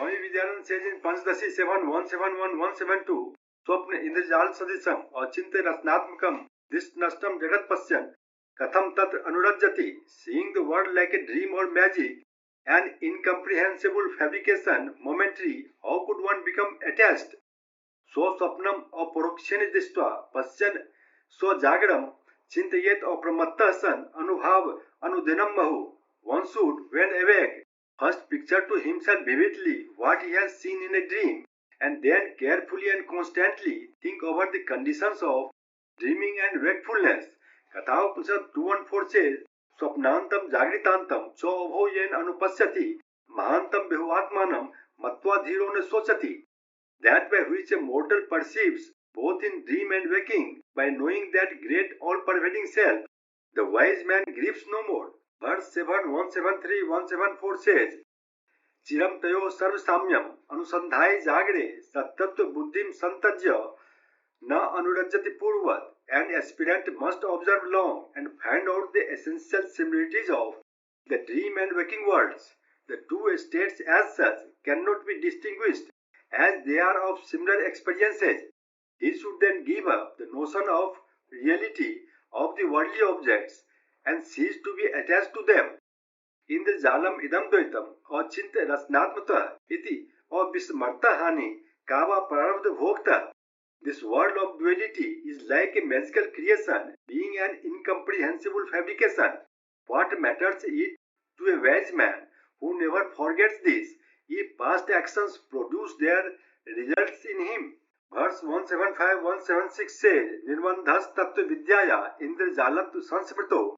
Swami Vidyanand says in Panchdashi 7.171.172, Swapna Indrajal Sadisam Achinte Rasnatmakam Dishnastam Jagat Pasyan Katham Tat Anurajyati. Seeing the world like a dream or magic, an incomprehensible fabrication, momentary, how could one become attached? So Swapnam Aparokshani Dishtva Pasyan So Jagaram Chintayet Apramatta San Anubhav Anudinam Mahu. One should, when awake, first picture to himself vividly what he has seen in a dream, and then carefully and constantly think over the conditions of dreaming and wakefulness. Katha Upanishad 214 says, Swapnantam Jagritantam Cho Yen Anupasyati Mahantam Behuatmanam Matva Dhirone Sochati. That by which a mortal perceives both in dream and waking, by knowing that great all-pervading self, the wise man grieves no more. Verse 7, 173, 174 says, Chiram tayo sarvsamyam anusandhai jagre sattva buddhim santajya na anurajyati purvat. An aspirant must observe long and find out the essential similarities of the dream and waking worlds. The two states as such cannot be distinguished, as they are of similar experiences. He should then give up the notion of reality of the worldly objects and cease to be attached to them. Indrajalam idam dvaitam achinte rasnatmata iti abhismarta hani kava prarabdha bhokta. This world of duality is like a magical creation, being an incomprehensible fabrication. What matters it to a wise man who never forgets this, if past actions produce their results in him? Verse 175-176 says, Nirvandhas tattva vidyaya indrajalat sansprito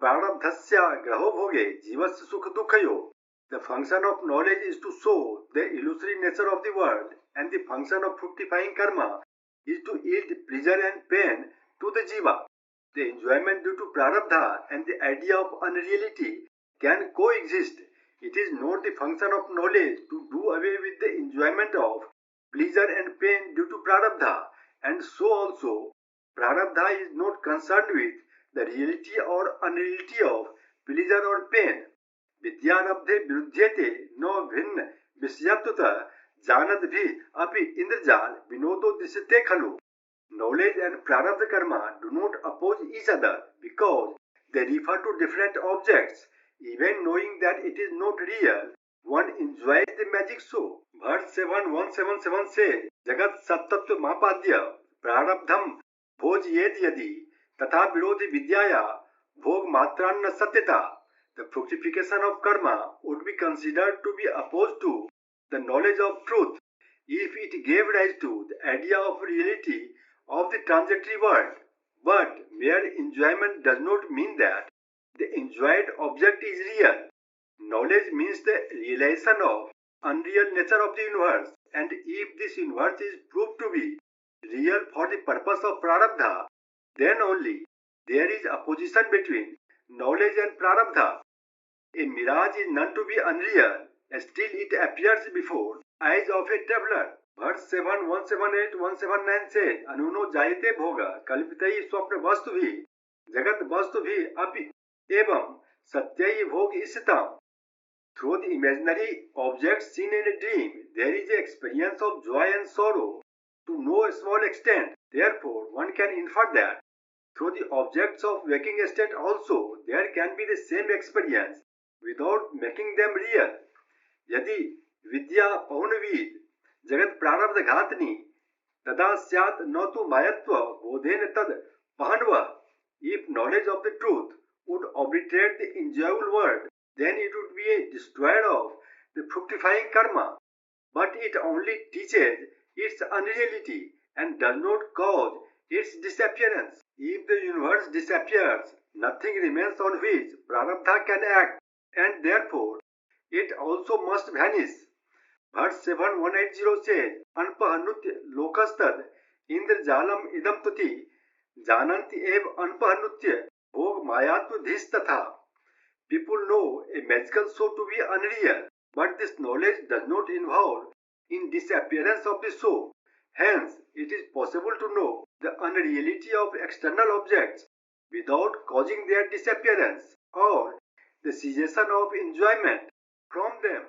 prarabdhasya graho bhoge jivasya sukha dukhayo. The function of knowledge is to show the illusory nature of the world, and the function of fructifying karma is to yield pleasure and pain to the jiva. The enjoyment due to prarabdha and the idea of unreality can coexist. It is not the function of knowledge to do away with the enjoyment of pleasure and pain due to prarabdha, and so also prarabdha is not concerned with the reality or unreality of pleasure or pain. Vidyarabdhe viruddhyate no bhinna vishyatuta janadbhi api indrajal vinodo disite khalu. Knowledge and prarabdha karma do not oppose each other because they refer to different objects. Even knowing that it is not real, one enjoys the magic show. Verse 7:177 says, Jagat sattatva mapadya prarabdham bhoj yed yadi tatha virodhi vidyaya bhog matranna satyata. The fructification of karma would be considered to be opposed to the knowledge of truth if it gave rise to the idea of reality of the transitory world. But mere enjoyment does not mean that the enjoyed object is real. Knowledge means the realization of unreal nature of the universe, and if this universe is proved to be real for the purpose of prarabdha, then only there is opposition between knowledge and prarabdha. A mirage is known to be unreal, still it appears before eyes of a traveler. Verse 7, 178, 179 says, Anuno jayate bhoga kalpitai swapna vastubhi jagat vastubhi api evam satyai bhog isitam. Through the imaginary objects seen in a dream, there is an experience of joy and sorrow to no small extent. Therefore, one can infer that through the objects of waking state also, there can be the same experience without making them real. Yadi vidya paunvid jagat prarabdha ghatni tada syat natu mayatva bodhen tad pahanva. If knowledge of the truth would obliterate the enjoyable world, then it would be a destroyer of the fructifying karma. But it only teaches its unreality and does not cause its disappearance. If the universe disappears, nothing remains on which prarabdha can act, and therefore it also must vanish. Verse 7:180 says, Anpahanutya lokastad indrajalam idam tuti jananti ev anpahanutya bhog mayatu dhistatha. People know a magical show to be unreal, but this knowledge does not involve in disappearance of the show. Hence, it is possible to know the unreality of external objects without causing their disappearance or the cessation of enjoyment from them.